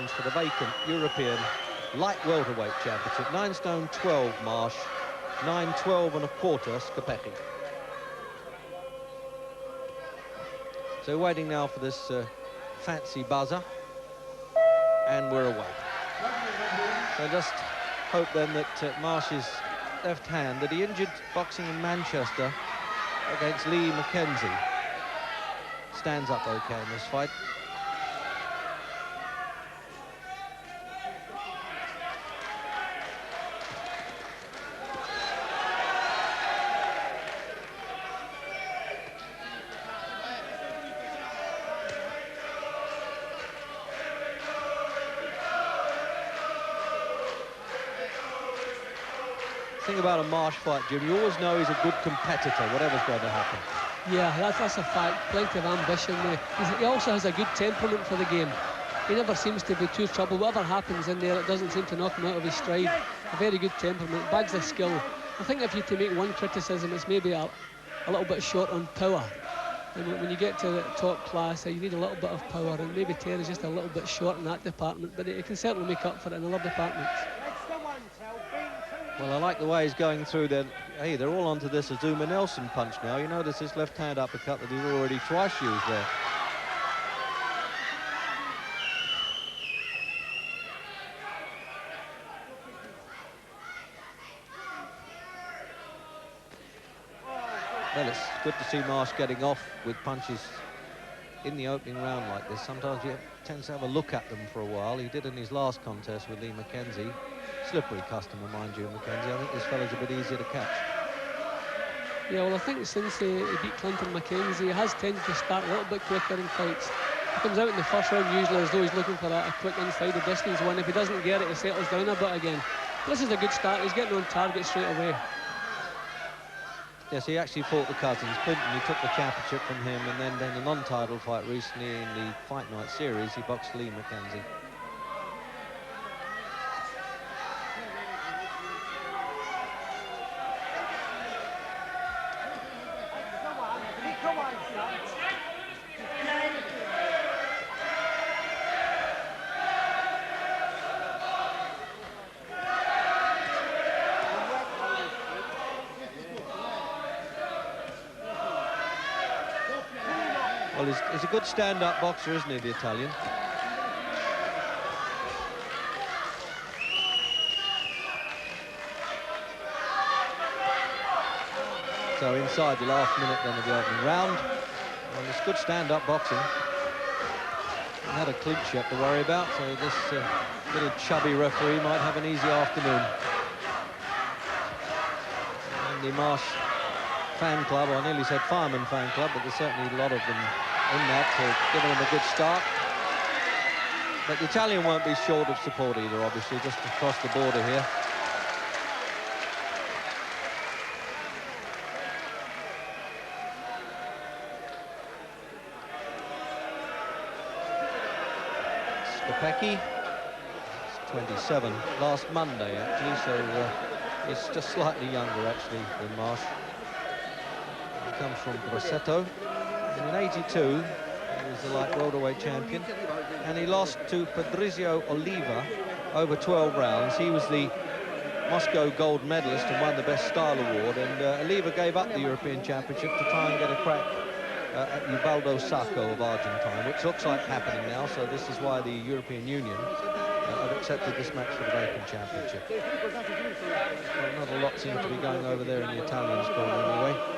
challenge for the vacant European light welterweight championship. 9 stone 12 Marsh, 9-12 and a quarter Scapecchi. So waiting now for this fancy buzzer, and we're away. So just hope then that Marsh's left hand, that he injured boxing in Manchester against Lee Mackenzie, stands up okay in this fight. The thing about a Marsh fight, Jim, you always know he's a good competitor, whatever's going to happen. Yeah, that's a fact. Plenty of ambition there. He also has a good temperament for the game. He never seems to be too troubled. Whatever happens in there, it doesn't seem to knock him out of his stride. A very good temperament, bags of skill. I think if you to make one criticism, it's maybe a little bit short on power. And when you get to the top class, you need a little bit of power, and maybe Terry's just a little bit short in that department, but he can certainly make up for it in other departments. Well, I like the way he's going through there. Hey, they're all onto this Azuma Nelson punch now. You notice this left-hand uppercut that he's already twice used there. Well, it's good to see Marsh getting off with punches in the opening round like this. Sometimes he tends to have a look at them for a while. He did in his last contest with Lee Mackenzie. Slippery customer, mind you, Mackenzie. I think this fella's a bit easier to catch. Yeah, well, I think since he beat Clinton Mackenzie, he has tended to start a little bit quicker in fights. He comes out in the first round usually as though he's looking for a quick inside the distance one. If he doesn't get it, he settles down a bit again. But this is a good start. He's getting on target straight away. Yes, he actually fought the cousins. Clinton, he took the championship from him, and then in a non-title fight recently in the Fight Night series, he boxed Lee Mackenzie. Well, he's a good stand-up boxer, isn't he, the Italian? So inside the last minute then of the opening round. And it's good stand-up boxing. He had a clinch yet to worry about, so this little chubby referee might have an easy afternoon. And the Marsh fan club, I nearly said fireman fan club, but there's certainly a lot of them in that to give them a good start. But the Italian won't be short of support either, obviously, just across the border here. Scapecchi, 27, last Monday actually, so he's just slightly younger actually than Marsh. He comes from Grosseto. And in '82, he was the light welterweight champion, and he lost to Patrizio Oliva over 12 rounds. He was the Moscow gold medalist and won the Best Style Award, and Oliva gave up the European Championship to try and get a crack at Ubaldo Sacco of Argentine, which looks like happening now, so this is why the European Union have accepted this match for the vacant championship. Well, not a lot seems to be going over there in the Italians' corner anyway.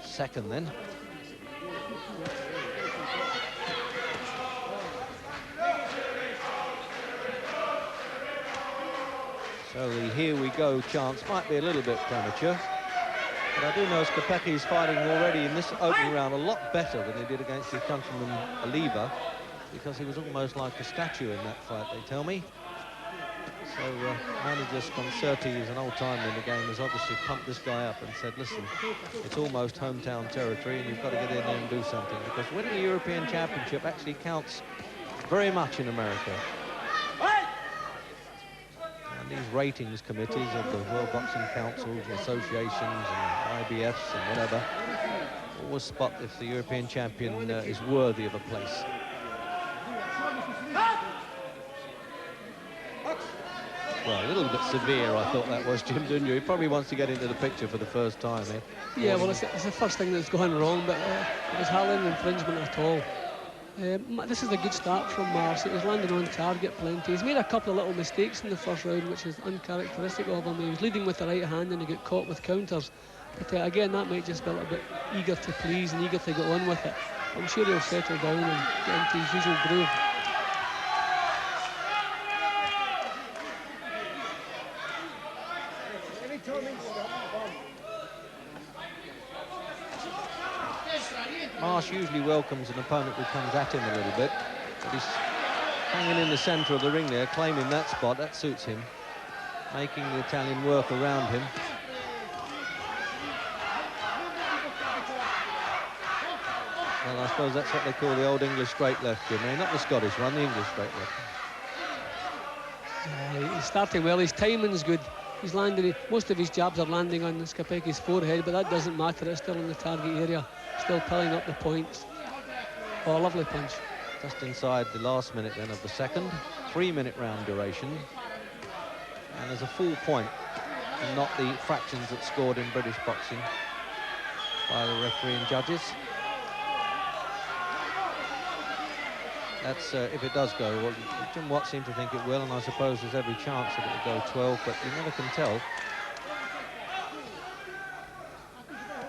Second then. So the here we go chance might be a little bit premature, but I do know Scapecchi is fighting already in this opening round a lot better than he did against his countryman Oliva, because he was almost like a statue in that fight, they tell me. So manager Sconcerti, who's an old timer in the game, has obviously pumped this guy up and said, listen, it's almost hometown territory and you've got to get in there and do something, because winning the European Championship actually counts very much in America. And these ratings committees of the World Boxing Councils, associations and IBFs and whatever always spot if the European champion is worthy of a place. Well, a little bit severe, I thought that was, Jim, didn't you? He probably wants to get into the picture for the first time, eh? Yeah, well, it's the first thing that's gone wrong, but it was hardly an infringement at all. This is a good start from Marsh. He was landing on target plenty. He's made a couple of little mistakes in the first round, which is uncharacteristic of him. He was leading with the right hand and he got caught with counters. But again, that might just be a little bit eager to please and eager to get on with it. I'm sure he'll settle down and get into his usual groove. Marsh usually welcomes an opponent who comes at him a little bit, but he's hanging in the centre of the ring there, claiming that spot. That suits him, making the Italian work around him. Well, I suppose that's what they call the old English straight left, Jim, not the Scottish one, the English straight left. He's starting well, his timing's good. He's landing, most of his jabs are landing on Scapecchi's forehead, but that doesn't matter, it's still in the target area, still piling up the points. Oh, lovely punch. Just inside the last minute then of the second, 3-minute round duration. And there's a full point, and not the fractions that's scored in British boxing by the referee and judges. That's if it does go. Well, Jim Watt seemed to think it will, and I suppose there's every chance that it'll go 12, but you never can tell.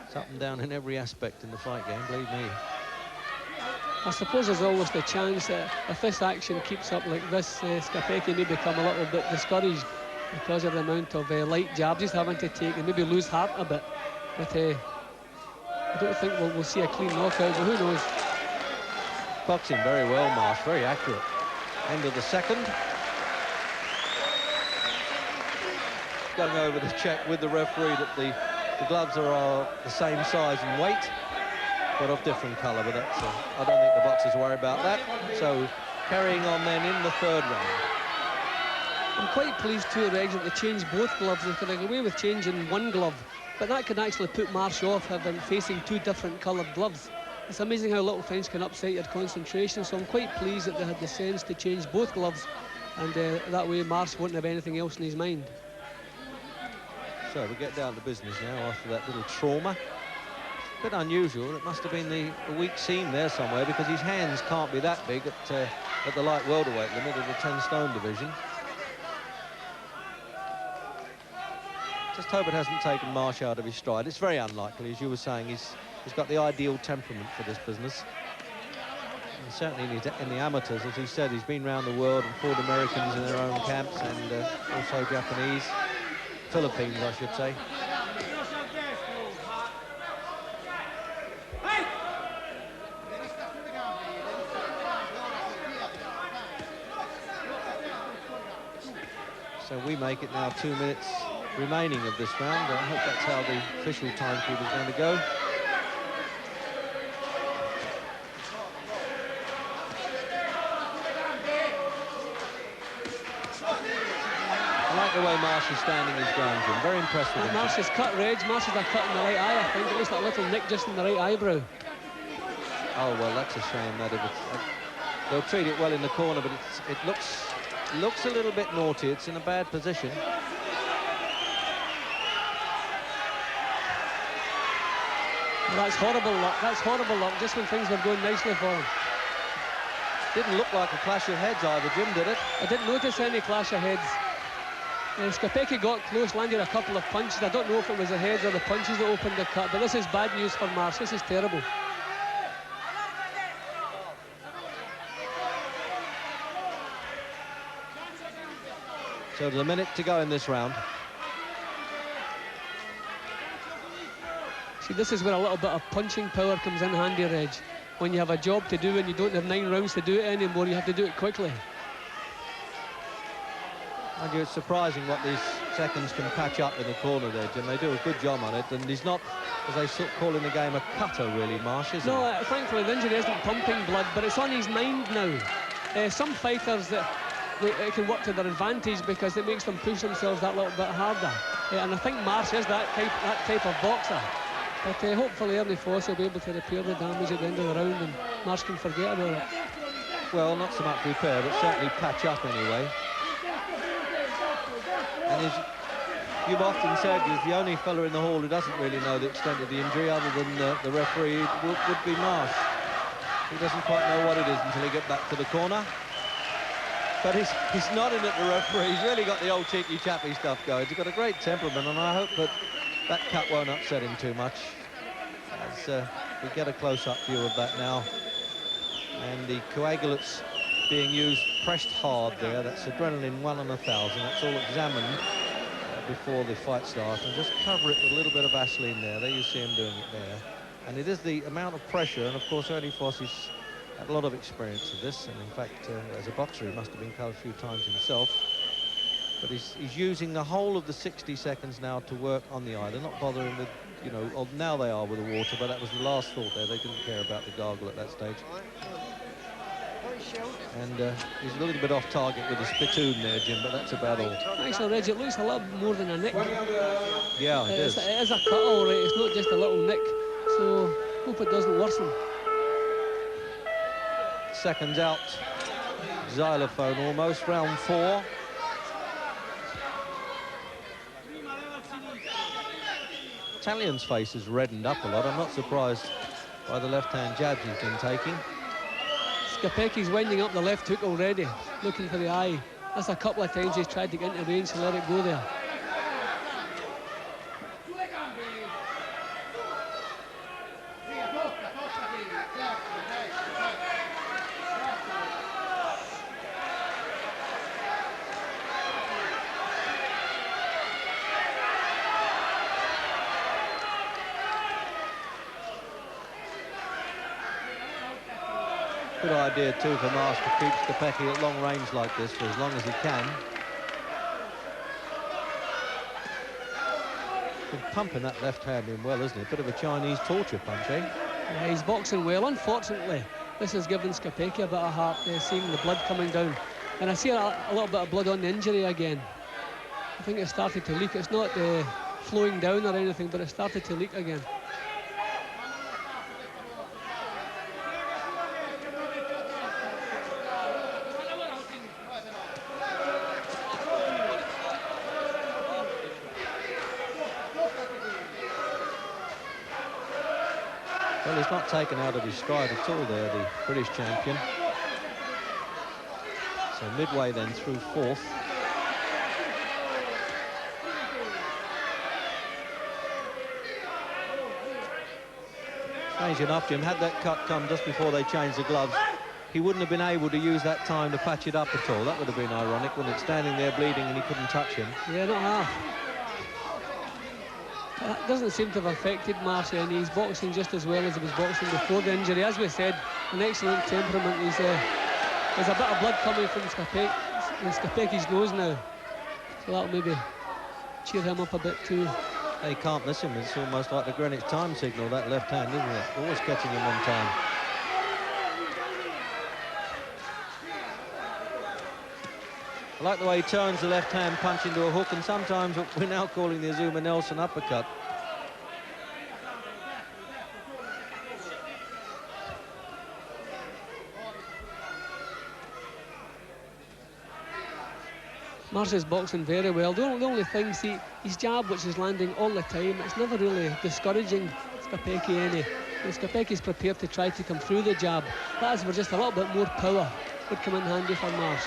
It's up and down in every aspect in the fight game, believe me. I suppose there's always the chance that if this action keeps up like this, Scapecchi may become a little bit discouraged because of the amount of light jabs he's having to take and maybe lose heart a bit. But I don't think we'll see a clean knockout, but who knows? Boxing very well, Marsh, very accurate. End of the second. Going over to check with the referee that the gloves are the same size and weight, but of different colour, but that's, I don't think the boxers worry about that. So carrying on then in the third round. I'm quite pleased too, Regs, that they changed both gloves. They could get away with changing one glove, but that could actually put Marsh off having facing two different coloured gloves. It's amazing how little things can upset your concentration, so I'm quite pleased that they had the sense to change both gloves, and that way Marsh won't have anything else in his mind. So we get down to business now after that little trauma. A bit unusual. It must have been the weak seam there somewhere, because his hands can't be that big at the light welterweight limit of the 10-stone division. Just hope it hasn't taken Marsh out of his stride. It's very unlikely, as you were saying. He's got the ideal temperament for this business. And certainly in the amateurs, as he said, he's been around the world and fought Americans in their own camps, and also Japanese, Philippines, I should say. So we make it now 2 minutes remaining of this round. I hope that's how the official timekeeper is going to go. I like the way Marsh is standing his ground, Jim. Very impressed with him. Marsh has cut, Reg. Marsh has a cut in the right eye, I think. At least that little nick just in the right eyebrow. Oh, well, that's a shame that if it's... they'll treat it well in the corner, but it looks a little bit naughty. It's in a bad position. Well, that's horrible luck. That's horrible luck, just when things were going nicely for him. Didn't look like a clash of heads either, Jim, did it? I didn't notice any clash of heads. Scapecchi got close, landed a couple of punches. I don't know if it was the heads or the punches that opened the cut, but this is bad news for Marsh. This is terrible. So there's a minute to go in this round. See, this is where a little bit of punching power comes in handy, Reg. When you have a job to do and you don't have 9 rounds to do it anymore, you have to do it quickly. And it's surprising what these seconds can patch up in the corner there, Jim. They do a good job on it, and he's not, as they call in the game, a cutter, really, Marsh, is he? No, thankfully the injury isn't pumping blood, but it's on his mind now. Some fighters, it can work to their advantage because it makes them push themselves that little bit harder. And I think Marsh is that type of boxer. But hopefully Ernie Foss will be able to repair the damage at the end of the round, and Marsh can forget about it. Well, not so much repair, but certainly patch up anyway. And as you've often said, he's the only fella in the hall who doesn't really know the extent of the injury, other than the referee would be Marsh. He doesn't quite know what it is until he gets back to the corner. But he's nodding at the referee. He's really got the old cheeky chappy stuff going. He's got a great temperament, and I hope that cut won't upset him too much. As we get a close-up view of that now. And the coagulates being used, pressed hard there. That's adrenaline 1 in 1,000. That's all examined before the fight starts. And just cover it with a little bit of Vaseline there. There you see him doing it there. And it is the amount of pressure, and of course Ernie Foss has had a lot of experience of this, and in fact as a boxer he must have been cut a few times himself. But he's using the whole of the 60 seconds now to work on the eye. They're not bothering with, you know, now they are with the water, but that was the last thought there. They didn't care about the gargle at that stage. And he's a little bit off target with the spittoon there, Jim, but that's about all. Actually, Reg, it looks a lot more than a nick. Yeah, it is. It is a cut, all right. It's not just a little nick. So, hope it doesn't worsen. Seconds out. Xylophone almost. Round 4. Italian's face has reddened up a lot. I'm not surprised by the left-hand jabs he's been taking. Scapecchi's winding up the left hook already, looking for the eye. That's a couple of times he's tried to get into range and let it go there. Good idea too for Marsh to keep Scapecchi at long range like this for as long as he can. Been pumping that left hand in well, isn't it? Bit of a Chinese torture punch, eh? Yeah, he's boxing well. Unfortunately, this has given Scapecchi a bit of heart, seeing the blood coming down. And I see a little bit of blood on the injury again. I think it started to leak. It's not flowing down or anything, but it started to leak again. Well, he's not taken out of his stride at all there, the British champion. So midway then through 4th. Strange enough, Jim, had that cut come just before they changed the gloves, he wouldn't have been able to use that time to patch it up at all. That would have been ironic, wouldn't it? Standing there bleeding and he couldn't touch him. Yeah, not half. That doesn't seem to have affected Marsh any. He's boxing just as well as he was boxing before the injury. As we said, an excellent temperament. There's a bit of blood coming from Scapecchi's nose now. So that'll maybe cheer him up a bit too. They can't miss him. It's almost like the Greenwich time signal, that left hand, isn't it? Always catching him on time. I like the way he turns the left hand punch into a hook, and sometimes what we're now calling the Azuma Nelson uppercut. Marsh is boxing very well. The only thing, see, his jab, which is landing all the time, it's never really discouraging Scapecchi any. Scapecchi's prepared to try to come through the jab. That is where just a little bit more power would come in handy for Marsh.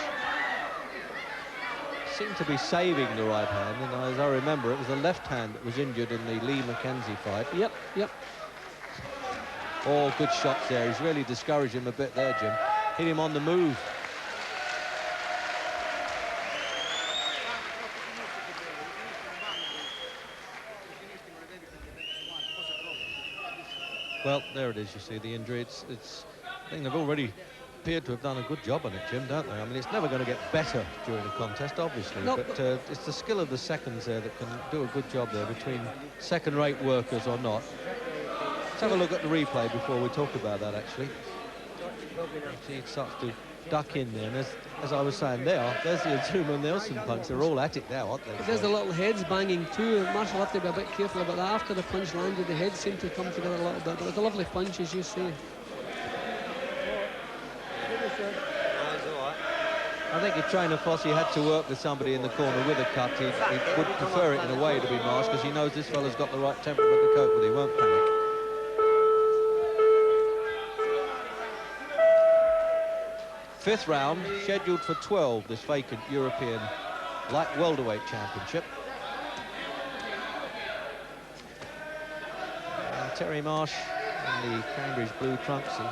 Seemed to be saving the right hand, and as I remember, it was the left hand that was injured in the Lee McKenzie fight. Yep. All good shots there. He's really discouraged him a bit there, Jim. Hit him on the move. Well, there it is, you see the injury. I think they've already appeared to have done a good job on it, Jim, don't they? I mean, it's never going to get better during a contest, obviously, Nope. but it's the skill of the seconds there that can do a good job there between second-rate workers or not. Let's have a look at the replay before we talk about that, actually. See, it starts to duck in there, and as I was saying, there's the Azuma Nelson punch. They're all at it now, aren't they? There's the little heads banging too. Marsh will have to be a bit careful about that. After the punch landed, the heads seem to come together a little bit, but it's a lovely punch, as you say. I think if trainer Fossey had to work with somebody in the corner with a cut, he would prefer it in a way to be Marsh, because he knows this fella's got the right temperament to cope with. He won't panic. Fifth round, scheduled for 12, this vacant European light welterweight championship. And Terry Marsh in the Cambridge blue trunks, the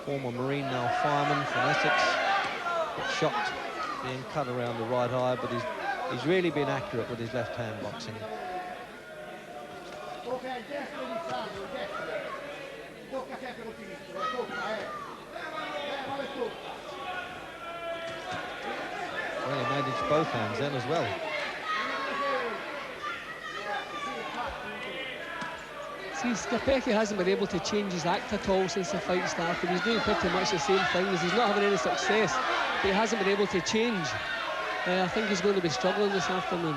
former Marine, now fireman from Essex. Shocked being cut around the right eye, but he's really been accurate with his left hand boxing. Well, he managed both hands then as well. See, Scapecchi hasn't been able to change his act at all since the fight started. He's doing pretty much the same things. He's not having any success, but he hasn't been able to change. I think he's going to be struggling this afternoon.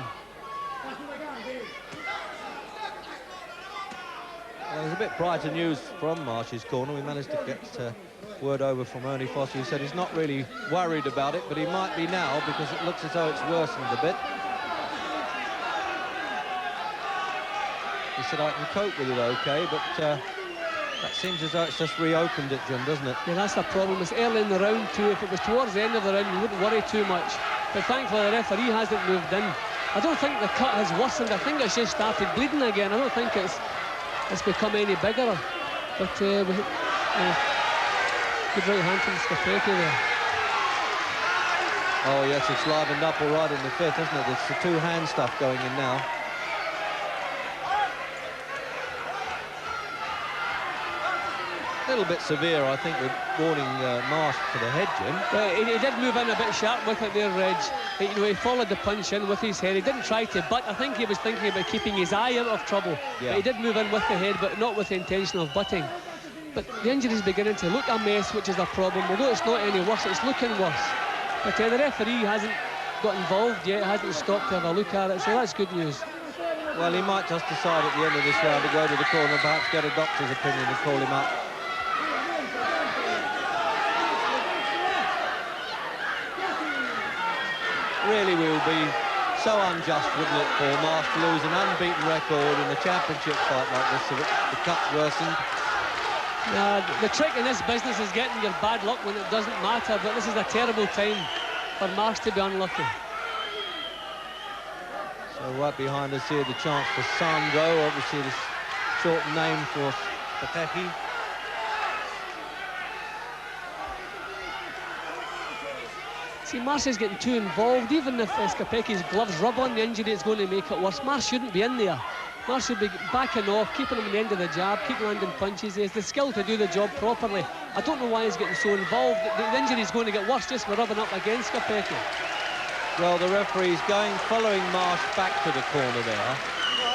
Well, there's a bit brighter news from Marsh's corner. We managed to get word over from Ernie Fossey, who said he's not really worried about it, but he might be now because it looks as though it's worsened a bit. He said, I can cope with it okay, but that seems as though it's just reopened it, Jim, doesn't it? Yeah, that's the problem. It's early in the round too. If it was towards the end of the round, you wouldn't worry too much. But thankfully the referee hasn't moved in. I don't think the cut has worsened. I think it's just started bleeding again. I don't think it's become any bigger. But good right hand from Scapecchi there. Oh yes, it's livened up all right in the fifth, isn't it? It's the two-hand stuff going in now. A little bit severe, I think, with warning Marsh to the head, Jim. He did move in a bit sharp with it there, Reg. He followed the punch in with his head. He didn't try to butt. I think he was thinking about keeping his eye out of trouble. Yeah. But he did move in with the head, but not with the intention of butting. But the injury is beginning to look a mess, which is a problem. Although it's not any worse, it's looking worse. But the referee hasn't got involved yet, hasn't stopped to have a look at it, so that's good news. Well, he might just decide at the end of this round to go to the corner, perhaps get a doctor's opinion and call him up. Really will be so unjust, wouldn't it, for Marsh to lose an unbeaten record in a championship fight like this, so the cut's worsened. The trick in this business is getting your bad luck when it doesn't matter, but this is a terrible time for Marsh to be unlucky. So right behind us here, the chance for Sandro, obviously the short name for Scapecchi. See, Marsh is getting too involved. Even if Scapecchi's gloves rub on the injury, it's going to make it worse. Marsh shouldn't be in there. Marsh should be backing off, keeping him at the end of the jab, keep landing punches. He has the skill to do the job properly. I don't know why he's getting so involved. The injury is going to get worse just for rubbing up against Scapecchi. Well, the referee's following Marsh back to the corner there,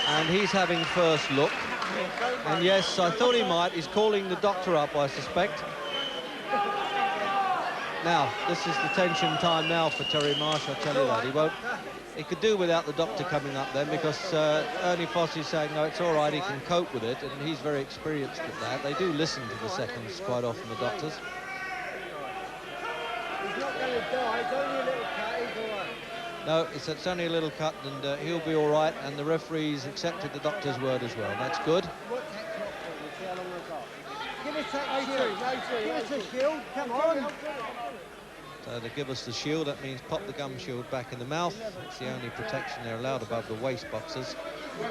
and he's having first look. And yes, I thought he might. He's calling the doctor up, I suspect. Now, this is the tension time now for Terry Marsh, I tell you that. He could do without the doctor coming up then, because Ernie Fossey's saying, no, it's all right, he can cope with it, and he's very experienced at that. They do listen to the seconds quite often, the doctors. He's not going to die, it's only a little cut, he's all right. No, it's only a little cut, and he'll be all right, and the referee's accepted the doctor's word as well. That's good. Give us that shield, give us a shield, come on. So to give us the shield, that means pop the gum shield back in the mouth. It's the only protection they're allowed above the waist boxers. I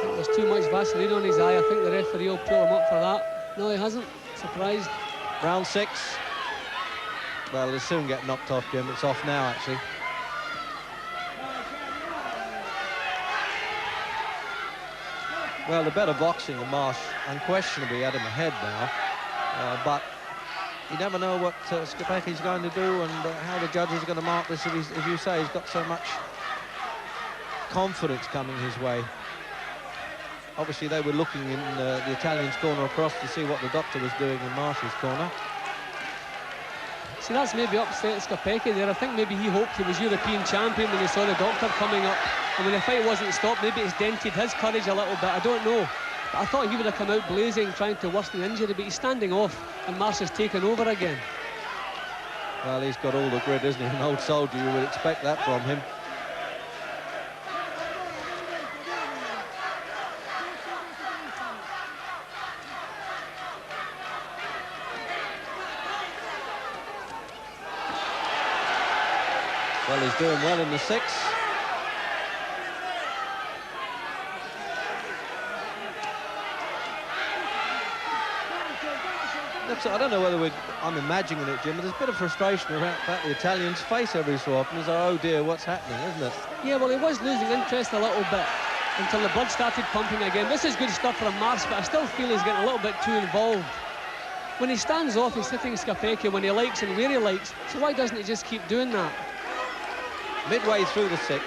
think there's too much Vaseline on his eye. I think the referee will pull him up for that. No, he hasn't. Surprised. Round 6. Well, it'll soon get knocked off, Jim. It's off now, actually. Well, the better boxing of Marsh unquestionably had him ahead now, but you never know what Scapecchi's going to do and how the judges are going to mark this. If you say he's got so much confidence coming his way. Obviously, they were looking in the Italian's corner across to see what the doctor was doing in Marsh's corner. See, that's maybe upset Scapecchi there. I think maybe he hoped he was European champion when he saw the doctor coming up. And when the fight wasn't stopped, maybe it's dented his courage a little bit. I don't know. But I thought he would have come out blazing, trying to worsen the injury. But he's standing off, and Marsh has taken over again. Well, he's got all the grit, isn't he? An old soldier, you would expect that from him. Well, he's doing well in the 6th. I don't know whether I'm imagining it, Jim, but there's a bit of frustration about the Italian's face every so often. It's like, oh dear, what's happening, isn't it? Yeah, well, he was losing interest a little bit until the blood started pumping again. This is good stuff from Marsh, but I still feel he's getting a little bit too involved. When he stands off, he's hitting Scapecchi when he likes and where he likes. So why doesn't he just keep doing that? Midway through the 6th.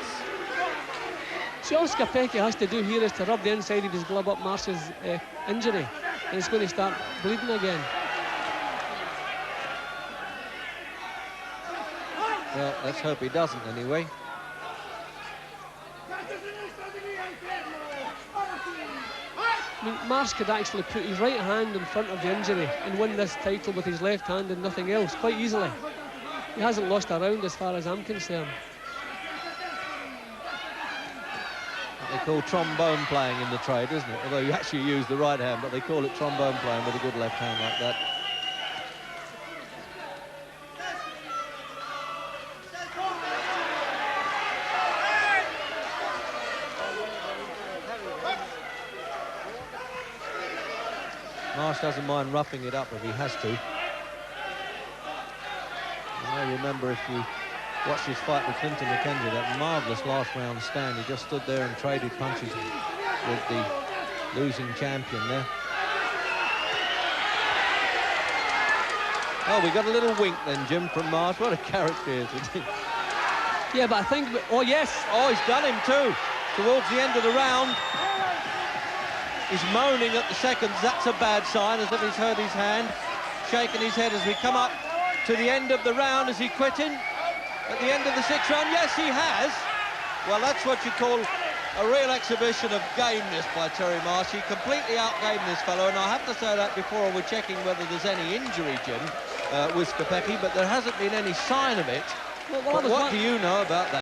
See, all Scapecchi has to do here is to rub the inside of his glove up Marsh's injury, and it's going to start bleeding again. Well, let's hope he doesn't anyway. I mean, Marsh could actually put his right hand in front of the injury and win this title with his left hand and nothing else, quite easily. He hasn't lost a round as far as I'm concerned. What they call trombone playing in the trade, isn't it? Although you actually use the right hand, but they call it trombone playing with a good left hand like that. Marsh doesn't mind roughing it up if he has to. You may remember if you watched his fight with Clinton McKenzie, that marvellous last round stand. He just stood there and traded punches with the losing champion there. Oh, we got a little wink then, Jim, from Marsh. What a character he is, isn't he? Yeah, but I think... Oh, yes! Oh, he's done him too. Towards the end of the round. He's moaning at the seconds. That's a bad sign, as if he's hurt his hand. Shaking his head as we come up to the end of the round. Is he quitting at the end of the 6th round? Yes, he has. Well, that's what you call a real exhibition of gameness by Terry Marsh. He completely outgamed this fellow, and I have to say that before we're checking whether there's any injury, Jim, with Scapecchi, but there hasn't been any sign of it. Well, what do you know about that?